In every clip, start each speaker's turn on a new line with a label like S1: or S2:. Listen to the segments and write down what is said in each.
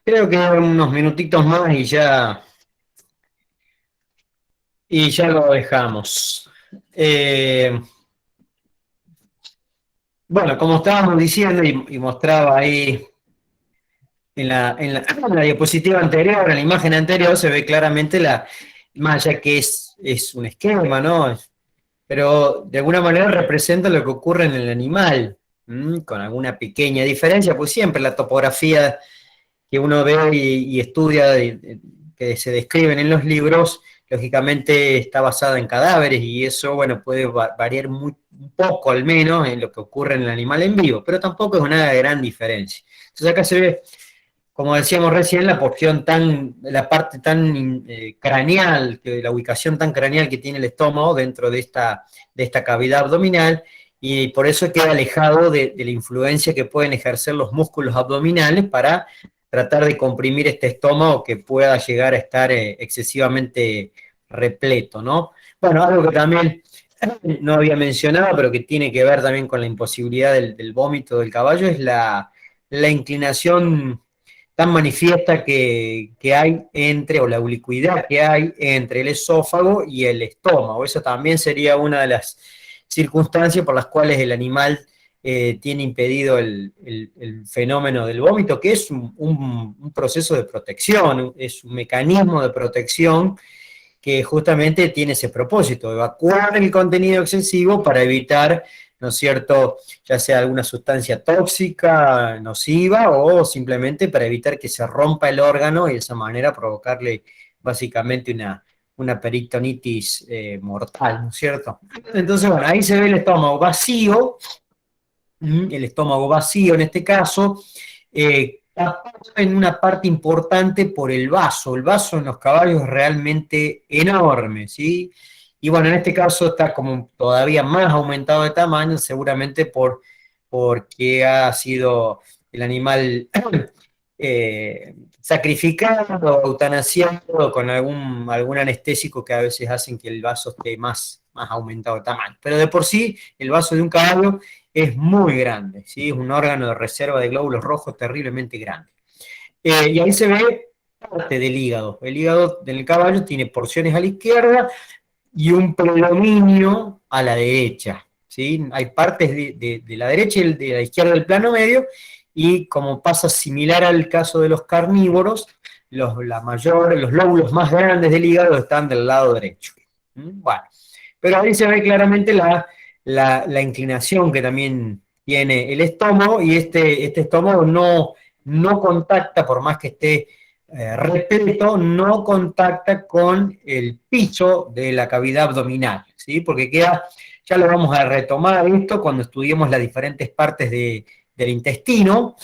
S1: Creo que unos minutitos más y ya lo dejamos. Eh, bueno, como estábamos diciendo y mostraba ahí en la diapositiva anterior, en la imagen anterior, se ve claramente más allá que es un esquema, ¿no? Pero de alguna manera representa lo que ocurre en el animal, con alguna pequeña diferencia, pues siempre la topografía que uno ve y estudia, que se describen en los libros, lógicamente está basada en cadáveres y eso, bueno, puede variar un poco al menos en lo que ocurre en el animal en vivo, pero tampoco es una gran diferencia. Entonces acá se ve, como decíamos recién, la parte tan craneal, la ubicación tan craneal que tiene el estómago dentro de esta cavidad abdominal, y por eso queda alejado de la influencia que pueden ejercer los músculos abdominales para tratar de comprimir este estómago que pueda llegar a estar excesivamente repleto, ¿no? Bueno, algo que también no había mencionado, pero que tiene que ver también con la imposibilidad del vómito del caballo, es la inclinación tan manifiesta que hay o la ubicuidad que hay entre el esófago y el estómago. Eso también sería una de las circunstancias por las cuales el animal tiene impedido el fenómeno del vómito, que es un proceso de protección, es un mecanismo de protección que justamente tiene ese propósito, evacuar el contenido excesivo para evitar, ¿no es cierto?, ya sea alguna sustancia tóxica, nociva, o simplemente para evitar que se rompa el órgano y de esa manera provocarle básicamente una peritonitis mortal, ¿no es cierto? Entonces, bueno, ahí se ve el estómago vacío en este caso, tapado en una parte importante por el vaso. El vaso en los caballos es realmente enorme, ¿sí? Y bueno, en este caso está como todavía más aumentado de tamaño, seguramente porque ha sido el animal sacrificado, eutanasiado con algún anestésico que a veces hacen que el vaso esté más aumentado de tamaño. Pero de por sí, el vaso de un caballo es muy grande, ¿sí? Es un órgano de reserva de glóbulos rojos terriblemente grande. Y ahí se ve parte del hígado. El hígado del caballo tiene porciones a la izquierda y un predominio a la derecha, ¿sí? Hay partes de la derecha y de la izquierda del plano medio, y como pasa similar al caso de los carnívoros, los lóbulos más grandes del hígado están del lado derecho. Bueno, pero ahí se ve claramente la inclinación que también tiene el estómago, y este estómago no contacta, por más que esté repleto, no contacta con el piso de la cavidad abdominal, ¿sí? Porque ya lo vamos a retomar esto cuando estudiemos las diferentes partes del intestino,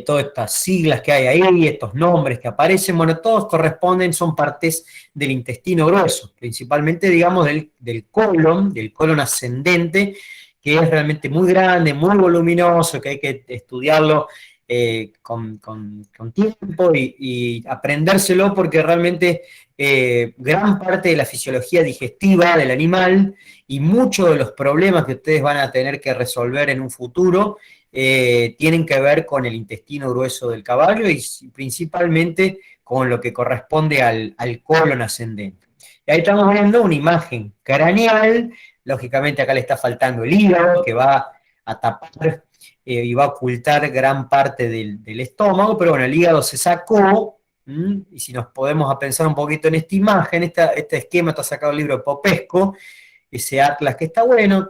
S1: todas estas siglas que hay ahí, estos nombres que aparecen, bueno, todos corresponden, son partes del intestino grueso, principalmente, digamos, del colon ascendente, que es realmente muy grande, muy voluminoso, que hay que estudiarlo con tiempo y aprendérselo, porque realmente gran parte de la fisiología digestiva del animal y muchos de los problemas que ustedes van a tener que resolver en un futuro tienen que ver con el intestino grueso del caballo y principalmente con lo que corresponde al colon ascendente. Y ahí estamos viendo una imagen craneal. Lógicamente acá le está faltando el hígado, que va a tapar y va a ocultar gran parte del estómago, pero bueno, el hígado se sacó. Y si nos podemos a pensar un poquito en esta imagen, este esquema está sacado del libro de Popesco, ese atlas que está bueno,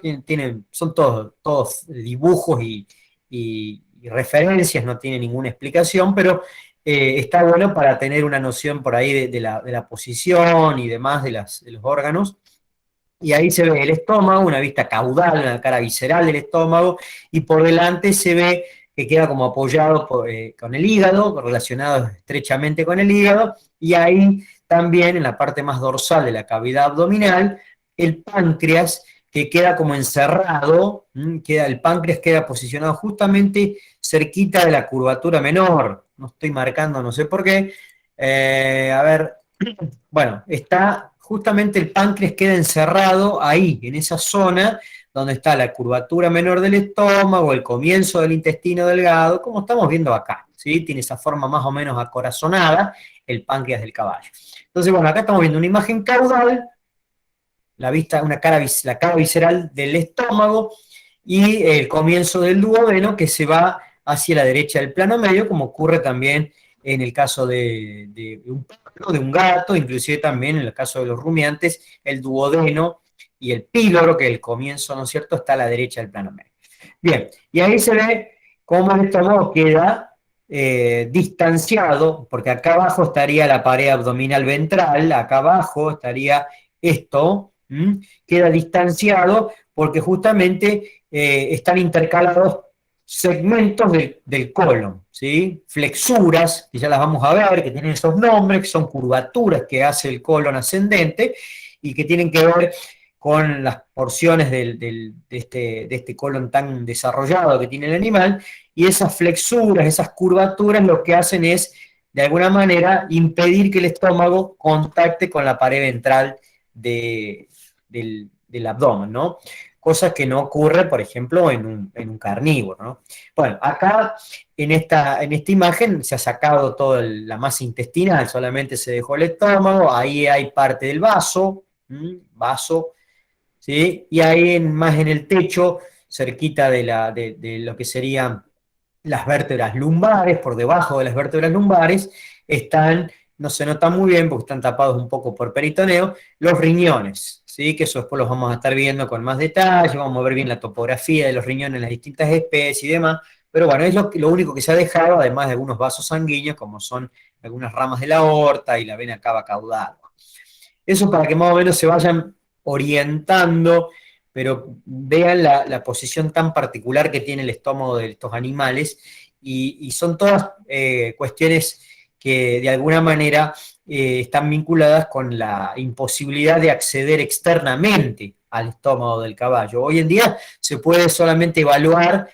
S1: son todos dibujos y referencias, no tiene ninguna explicación, pero está bueno para tener una noción por ahí de la posición y demás de los órganos. Y ahí se ve el estómago, una vista caudal, una cara visceral del estómago, y por delante se ve que queda como apoyado con el hígado, relacionado estrechamente con el hígado, y ahí también en la parte más dorsal de la cavidad abdominal, el páncreas, que queda como encerrado, el páncreas queda posicionado justamente cerquita de la curvatura menor. No estoy marcando, no sé por qué. A ver, bueno, está justamente el páncreas, queda encerrado ahí, en esa zona donde está la curvatura menor del estómago, el comienzo del intestino delgado, como estamos viendo acá. ¿sí? Tiene esa forma más o menos acorazonada, el páncreas del caballo. Entonces, bueno, acá estamos viendo una imagen caudal, la vista, la cara visceral del estómago y el comienzo del duodeno que se va hacia la derecha del plano medio, como ocurre también en el caso de un perro, de un gato, inclusive también en el caso de los rumiantes, el duodeno y el píloro, que el comienzo, ¿no es cierto?, está a la derecha del plano medio. Bien, y ahí se ve cómo el estómago queda distanciado, porque acá abajo estaría la pared abdominal ventral, acá abajo estaría esto, queda distanciado porque justamente están intercalados segmentos del colon, ¿sí? Flexuras, que ya las vamos a ver, que tienen esos nombres, que son curvaturas que hace el colon ascendente y que tienen que ver con las porciones de este colon tan desarrollado que tiene el animal, y esas flexuras, esas curvaturas lo que hacen es, de alguna manera, impedir que el estómago contacte con la pared ventral del abdomen, ¿no? Cosa que no ocurre, por ejemplo, en un carnívoro, ¿no? Bueno, acá en esta imagen se ha sacado toda la masa intestinal, solamente se dejó el estómago, ahí hay parte del vaso, vaso, ¿sí? Y ahí más en el techo, cerquita de lo que serían las vértebras lumbares, por debajo de las vértebras lumbares, están, no se nota muy bien porque están tapados un poco por peritoneo, los riñones, ¿sí? Que eso después los vamos a estar viendo con más detalle, vamos a ver bien la topografía de los riñones en las distintas especies y demás, pero bueno, es lo único que se ha dejado, además de algunos vasos sanguíneos, como son algunas ramas de la aorta y la vena cava caudal. Eso para que más o menos se vayan orientando, pero vean la posición tan particular que tiene el estómago de estos animales, y son todas cuestiones que de alguna manera están vinculadas con la imposibilidad de acceder externamente al estómago del caballo. Hoy en día se puede solamente evaluar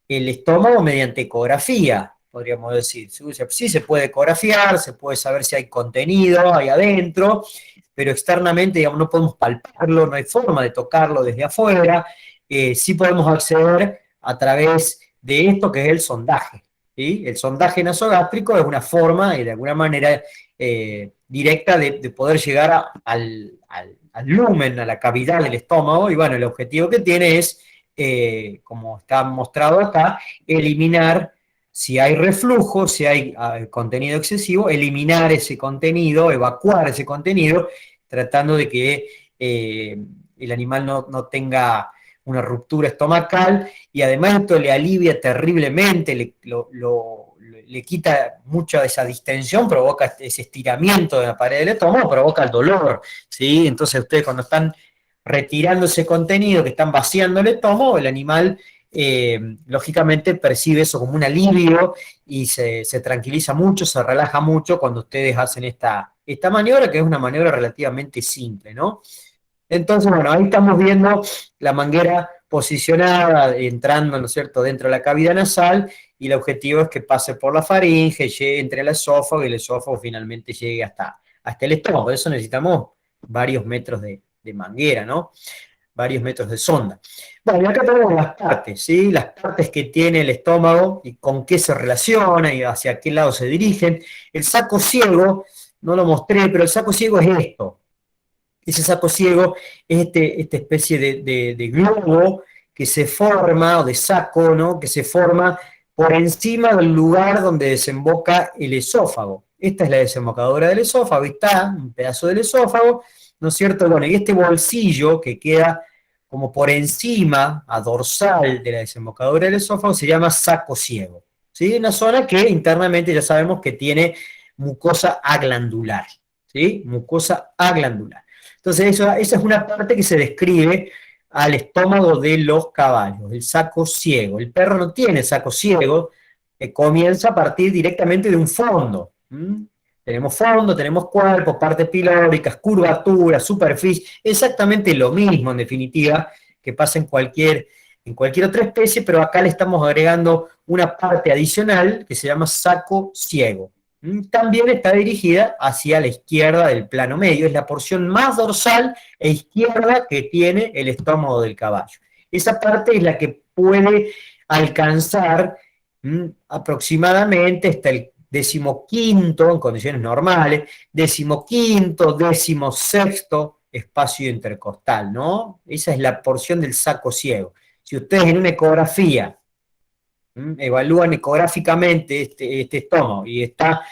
S1: el estómago mediante ecografía, podríamos decir. Sí se puede ecografiar, se puede saber si hay contenido ahí adentro, pero externamente, digamos, no podemos palparlo, no hay forma de tocarlo desde afuera. Sí podemos acceder a través de esto que es el sondaje, ¿sí? El sondaje nasogástrico es una forma, de alguna manera directa, de poder llegar al lumen, a la cavidad del estómago, y bueno, el objetivo que tiene es, como está mostrado acá, eliminar, si hay reflujo, si hay contenido excesivo, eliminar ese contenido, evacuar ese contenido, tratando de que el animal no tenga una ruptura estomacal, y además esto le alivia terriblemente, le quita mucha de esa distensión, provoca ese estiramiento de la pared del estómago, provoca el dolor, ¿sí? Entonces ustedes cuando están retirando ese contenido, que están vaciando el estómago, el animal lógicamente percibe eso como un alivio y se tranquiliza mucho, se relaja mucho cuando ustedes hacen esta maniobra, que es una maniobra relativamente simple, ¿no? Entonces, bueno, ahí estamos viendo la manguera posicionada, entrando, ¿no es cierto?, dentro de la cavidad nasal, y el objetivo es que pase por la faringe, llegue entre el esófago, y el esófago finalmente llegue hasta el estómago. Por eso necesitamos varios metros de manguera, ¿no? Varios metros de sonda. Bueno, y acá tenemos las partes, ¿sí? Las partes que tiene el estómago y con qué se relaciona y hacia qué lado se dirigen. El saco ciego, no lo mostré, pero el saco ciego es esto. Ese saco ciego es esta especie de globo que se forma, o de saco, ¿no?, que se forma por encima del lugar donde desemboca el esófago. Esta es la desembocadura del esófago, está un pedazo del esófago, ¿no es cierto? Bueno, y este bolsillo que queda como por encima, a dorsal de la desembocadura del esófago, se llama saco ciego, ¿sí? Una zona que internamente ya sabemos que tiene mucosa aglandular, ¿sí? Mucosa aglandular. Entonces, esa es una parte que se describe al estómago de los caballos, el saco ciego. El perro no tiene saco ciego, comienza a partir directamente de un fondo. Tenemos fondo, tenemos cuerpo, partes pilóricas, curvaturas, superficie, exactamente lo mismo en definitiva que pasa en cualquier otra especie, pero acá le estamos agregando una parte adicional que se llama saco ciego. También está dirigida hacia la izquierda del plano medio, es la porción más dorsal e izquierda que tiene el estómago del caballo. Esa parte es la que puede alcanzar Aproximadamente hasta el 15º, en condiciones normales, 15º, 16º espacio intercostal, ¿no? Esa es la porción del saco ciego. Si ustedes en una ecografía evalúan ecográficamente este estómago y está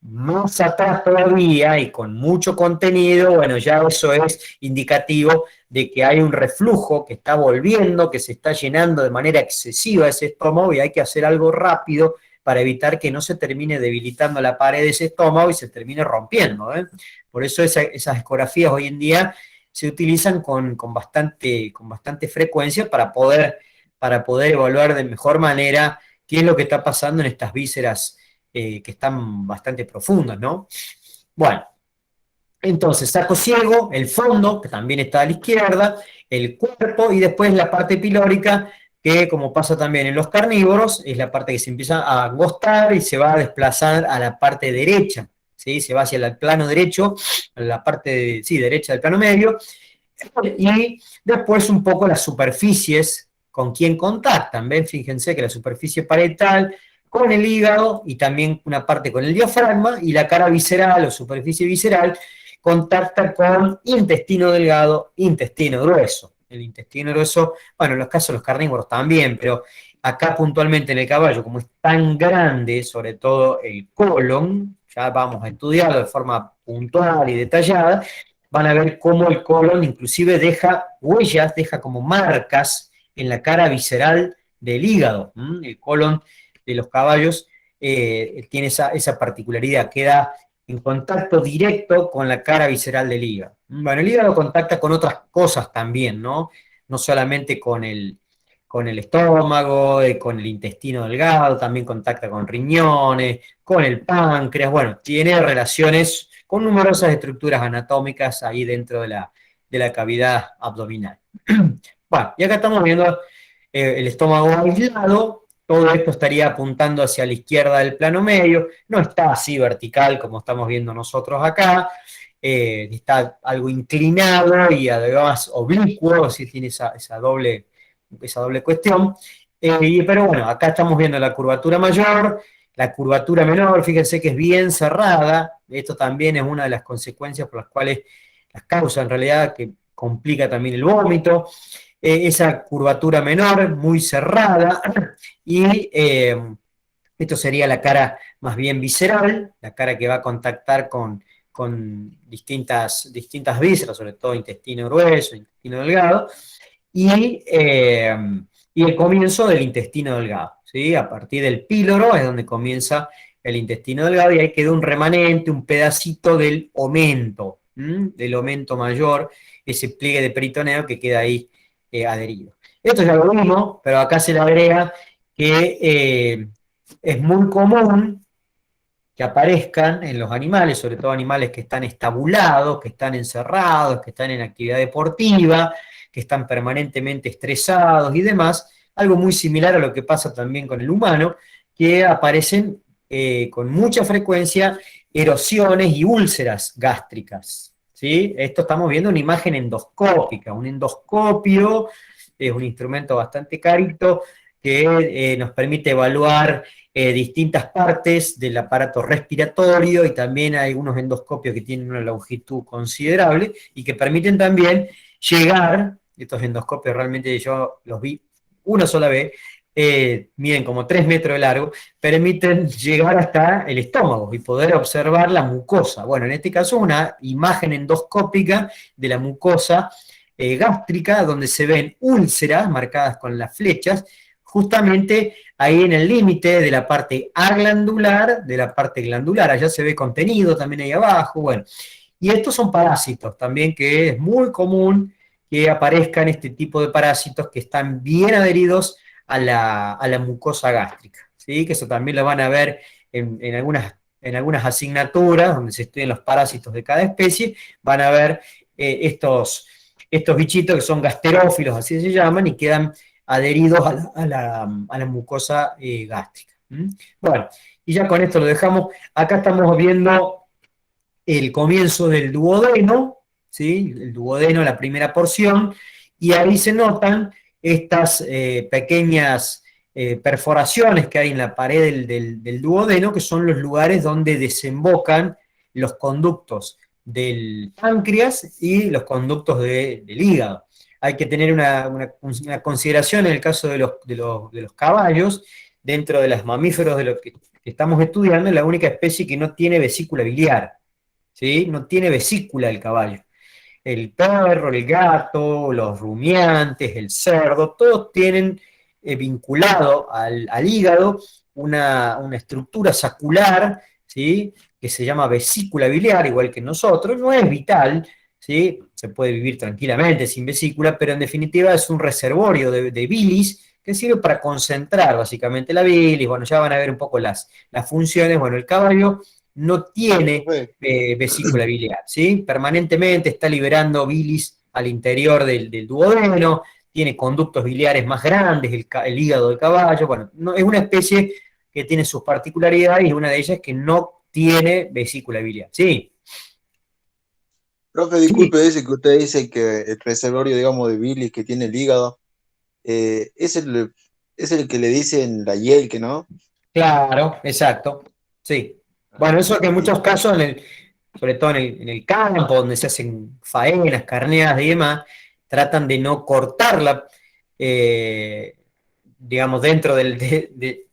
S1: más atrás todavía y con mucho contenido, bueno, ya eso es indicativo de que hay un reflujo que está volviendo, que se está llenando de manera excesiva ese estómago y hay que hacer algo rápido para evitar que no se termine debilitando la pared de ese estómago y se termine rompiendo, ¿eh? Por eso esas ecografías hoy en día se utilizan con bastante frecuencia para poder evaluar de mejor manera qué es lo que está pasando en estas vísceras que están bastante profundas, ¿no? Bueno, entonces saco ciego, el fondo, que también está a la izquierda, el cuerpo y después la parte pilórica, que como pasa también en los carnívoros, es la parte que se empieza a angostar y se va a desplazar a la parte derecha, ¿sí? Se va hacia el plano derecho, a la parte, sí, derecha del plano medio, y después un poco las superficies con quién contactan. ¿Ven? Fíjense que la superficie parietal con el hígado y también una parte con el diafragma y la cara visceral o superficie visceral contacta con intestino delgado, intestino grueso. El intestino grueso, bueno, en los casos de los carnívoros también, pero acá puntualmente en el caballo, como es tan grande, sobre todo el colon, ya vamos a estudiarlo de forma puntual y detallada, van a ver cómo el colon inclusive deja huellas, deja como marcas en la cara visceral del hígado. El colon de los caballos tiene esa particularidad, queda en contacto directo con la cara visceral del hígado. Bueno, el hígado contacta con otras cosas también, ¿no? No solamente con el estómago, con el intestino delgado, también contacta con riñones, con el páncreas, bueno, tiene relaciones con numerosas estructuras anatómicas ahí dentro de la cavidad abdominal. Bueno, y acá estamos viendo el estómago aislado, todo esto estaría apuntando hacia la izquierda del plano medio, no está así vertical como estamos viendo nosotros acá, está algo inclinado y además oblicuo, si tiene esa doble cuestión. Pero bueno, acá estamos viendo la curvatura mayor, la curvatura menor, fíjense que es bien cerrada, esto también es una de las consecuencias por las cuales, las causas en realidad, que complica también el vómito, esa curvatura menor, muy cerrada, y esto sería la cara más bien visceral, la cara que va a contactar con distintas vísceras, sobre todo intestino grueso, intestino delgado, y, eh, y el comienzo del intestino delgado, ¿sí? A partir del píloro es donde comienza el intestino delgado y ahí queda un remanente, un pedacito del omento mayor, ese pliegue de peritoneo que queda ahí adherido. Esto ya lo vimos, pero acá se le agrega que es muy común que aparezcan en los animales, sobre todo animales que están estabulados, que están encerrados, que están en actividad deportiva, que están permanentemente estresados y demás, algo muy similar a lo que pasa también con el humano, que aparecen con mucha frecuencia erosiones y úlceras gástricas. ¿Sí? Esto estamos viendo una imagen endoscópica, un endoscopio es un instrumento bastante carito que nos permite evaluar distintas partes del aparato respiratorio y también hay algunos endoscopios que tienen una longitud considerable y que permiten también llegar, estos endoscopios realmente yo los vi una sola vez, miden como 3 metros de largo, permiten llegar hasta el estómago y poder observar la mucosa. Bueno, en este caso una imagen endoscópica de la mucosa gástrica, donde se ven úlceras marcadas con las flechas, justamente ahí en el límite de la parte aglandular, de la parte glandular, allá se ve contenido también ahí abajo, bueno. Y estos son parásitos también, que es muy común que aparezcan este tipo de parásitos que están bien adheridos a la mucosa gástrica, ¿sí? Que eso también lo van a ver en algunas asignaturas donde se estudian los parásitos de cada especie, van a ver estos bichitos que son gasterófilos, así se llaman, y quedan adheridos a la mucosa gástrica. Bueno, y ya con esto lo dejamos. Acá estamos viendo el comienzo del duodeno, ¿sí? El duodeno, la primera porción, y ahí se notan estas pequeñas perforaciones que hay en la pared del duodeno, que son los lugares donde desembocan los conductos del páncreas y los conductos del hígado. Hay que tener una consideración en el caso de los caballos, dentro de los mamíferos de lo que estamos estudiando, es la única especie que no tiene vesícula biliar, ¿sí? No tiene vesícula el caballo. El perro, el gato, los rumiantes, el cerdo, todos tienen vinculado al hígado una estructura sacular, ¿sí? Que se llama vesícula biliar, igual que nosotros, no es vital, ¿sí? Se puede vivir tranquilamente sin vesícula, pero en definitiva es un reservorio de bilis que sirve para concentrar básicamente la bilis. Bueno, ya van a ver un poco las funciones. Bueno, el caballo no tiene
S2: Profe,
S1: vesícula biliar, ¿sí? Permanentemente está liberando bilis al interior del duodeno, tiene conductos biliares más grandes, el hígado del caballo. Bueno, no, es una especie que tiene sus particularidades y una de ellas es que no tiene vesícula biliar, ¿sí?
S2: profe,
S1: Sí,
S2: disculpe, dice que usted dice que el reservorio, digamos, de bilis que tiene el hígado, es el que le dicen la yelque, ¿no?
S1: claro, exacto, sí. Bueno, eso que en muchos casos, sobre todo en el campo, donde se hacen faenas, carneadas y demás, tratan de no cortarla, eh, digamos, dentro de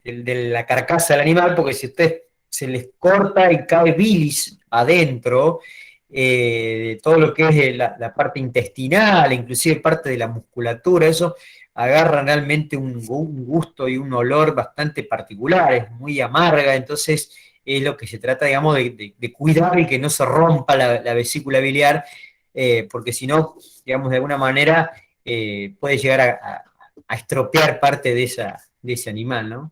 S1: la carcasa del animal, porque si usted se les corta y cae bilis adentro, de todo lo que es la parte intestinal, inclusive parte de la musculatura, eso agarra realmente un gusto y un olor bastante particular, es muy amarga, entonces es lo que se trata, digamos, de cuidar y que no se rompa la vesícula biliar, porque si no, digamos, de alguna manera puede llegar a estropear parte de ese animal, ¿no?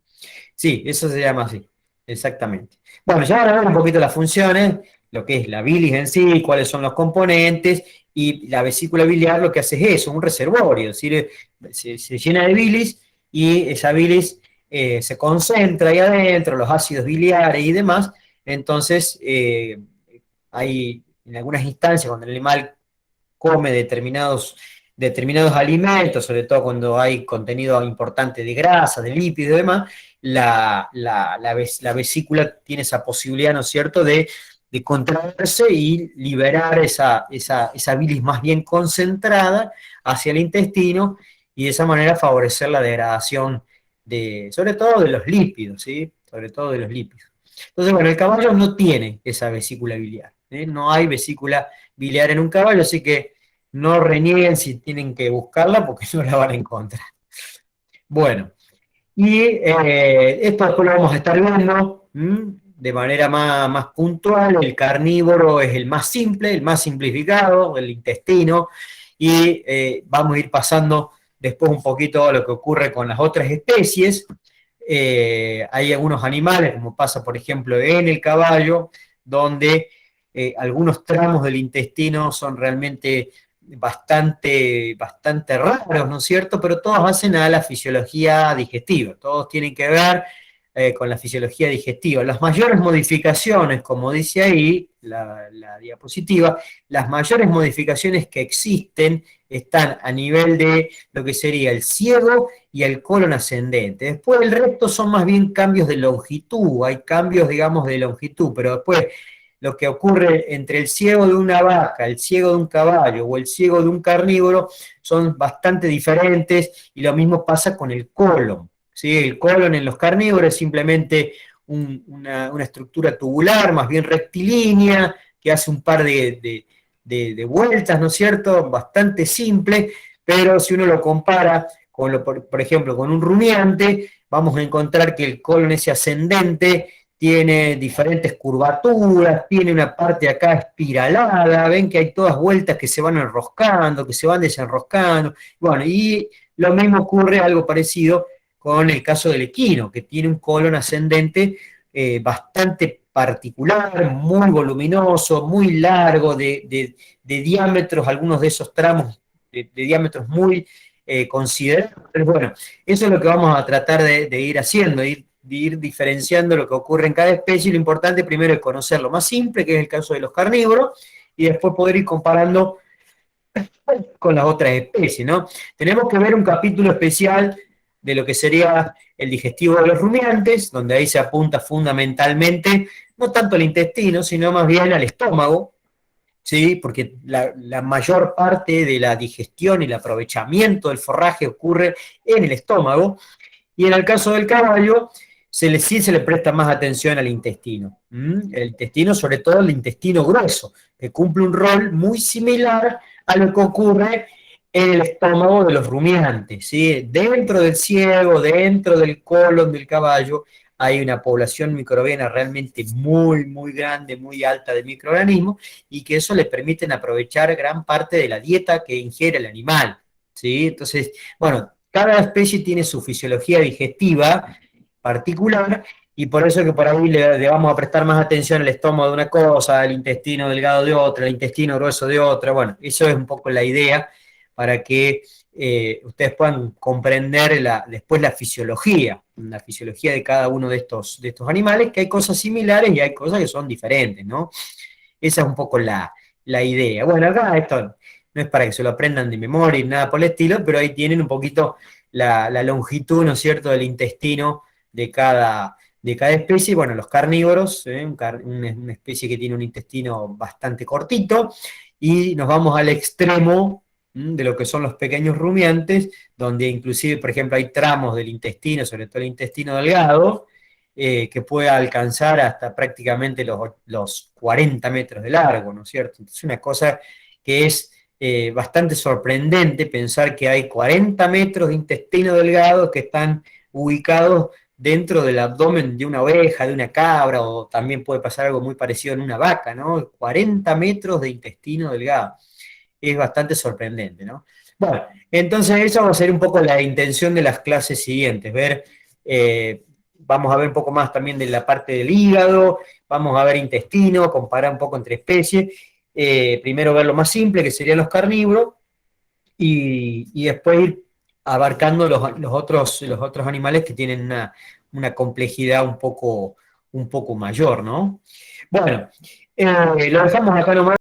S1: Sí, eso se llama así, exactamente. Bueno, ya van a ver un poquito las funciones, lo que es la bilis en sí, cuáles son los componentes, y la vesícula biliar lo que hace es eso, un reservorio, es decir, se llena de bilis y esa bilis se concentra ahí adentro, los ácidos biliares y demás, entonces hay en algunas instancias cuando el animal come determinados alimentos, sobre todo cuando hay contenido importante de grasa, de lípidos y demás, la vesícula tiene esa posibilidad, ¿no es cierto?, de contraerse y liberar esa bilis más bien concentrada hacia el intestino y de esa manera favorecer la degradación sobre todo de los lípidos, ¿sí? Sobre todo de los lípidos. Entonces, bueno, el caballo no tiene esa vesícula biliar, ¿eh? No hay vesícula biliar en un caballo, así que no renieguen si tienen que buscarla porque no la van a encontrar. Bueno, y esto después lo vamos a estar viendo de manera más puntual. El carnívoro es el más simple, el más simplificado, el intestino, y vamos a ir pasando después un poquito a lo que ocurre con las otras especies. Hay algunos animales, como pasa por ejemplo en el caballo, donde algunos tramos del intestino son realmente bastante raros, ¿no es cierto? Pero todos hacen a la fisiología digestiva, todos tienen que ver con la fisiología digestiva. Las mayores modificaciones, como dice ahí la diapositiva, las mayores modificaciones que existen están a nivel de lo que sería el ciego y el colon ascendente. Después el resto son más bien cambios de longitud, hay cambios, digamos, de longitud, pero después lo que ocurre entre el ciego de una vaca, el ciego de un caballo o el ciego de un carnívoro son bastante diferentes y lo mismo pasa con el colon, ¿sí? El colon en los carnívoros es simplemente una estructura tubular, más bien rectilínea, que hace un par de vueltas, ¿no es cierto? Bastante simple, pero si uno lo compara por ejemplo, con un rumiante, vamos a encontrar que el colon ese ascendente tiene diferentes curvaturas, tiene una parte acá espiralada, ven que hay todas vueltas que se van enroscando, que se van desenroscando, bueno, y lo mismo ocurre, algo parecido, con el caso del equino, que tiene un colon ascendente bastante particular, muy voluminoso, muy largo, de diámetros, algunos de esos tramos de diámetros muy considerables. Bueno, eso es lo que vamos a tratar de ir haciendo, de ir diferenciando lo que ocurre en cada especie. Lo importante primero es conocer lo más simple, que es el caso de los carnívoros, y después poder ir comparando con las otras especies, ¿no? Tenemos que ver un capítulo especial de lo que sería el digestivo de los rumiantes, donde ahí se apunta fundamentalmente, no tanto al intestino, sino más bien al estómago, ¿sí? Porque la mayor parte de la digestión y el aprovechamiento del forraje ocurre en el estómago, y en el caso del caballo, sí se le presta más atención al intestino. El intestino, sobre todo el intestino grueso, que cumple un rol muy similar a lo que ocurre en el estómago de los rumiantes. ¿Sí? Dentro del ciego, dentro del colon del caballo, hay una población microbiana realmente muy, muy grande, muy alta de microorganismos, y que eso le permiten aprovechar gran parte de la dieta que ingiere el animal. ¿Sí? Entonces, bueno, cada especie tiene su fisiología digestiva particular, y por eso que por ahí le vamos a prestar más atención al estómago de una cosa, al intestino delgado de otra, al intestino grueso de otra. Bueno, eso es un poco la idea para que ustedes puedan comprender después la fisiología de cada uno de estos animales, que hay cosas similares y hay cosas que son diferentes, ¿no? Esa es un poco la idea. Bueno, acá esto no es para que se lo aprendan de memoria y nada por el estilo, pero ahí tienen un poquito la longitud, ¿no es cierto?, del intestino de cada especie. Bueno, los carnívoros, una especie que tiene un intestino bastante cortito, y nos vamos al extremo de lo que son los pequeños rumiantes, donde inclusive, por ejemplo, hay tramos del intestino, sobre todo el intestino delgado, que puede alcanzar hasta prácticamente los 40 metros de largo, ¿no es cierto? Entonces, una cosa que es bastante sorprendente pensar que hay 40 metros de intestino delgado que están ubicados dentro del abdomen de una oveja, de una cabra, o también puede pasar algo muy parecido en una vaca, ¿no? 40 metros de intestino delgado. Es bastante sorprendente, ¿no? Bueno, entonces esa va a ser un poco la intención de las clases siguientes, vamos a ver un poco más también de la parte del hígado, vamos a ver intestino, comparar un poco entre especies, primero ver lo más simple, que serían los carnívoros, y después ir abarcando los otros animales que tienen una complejidad un poco mayor, ¿no? Bueno, lo dejamos acá nomás.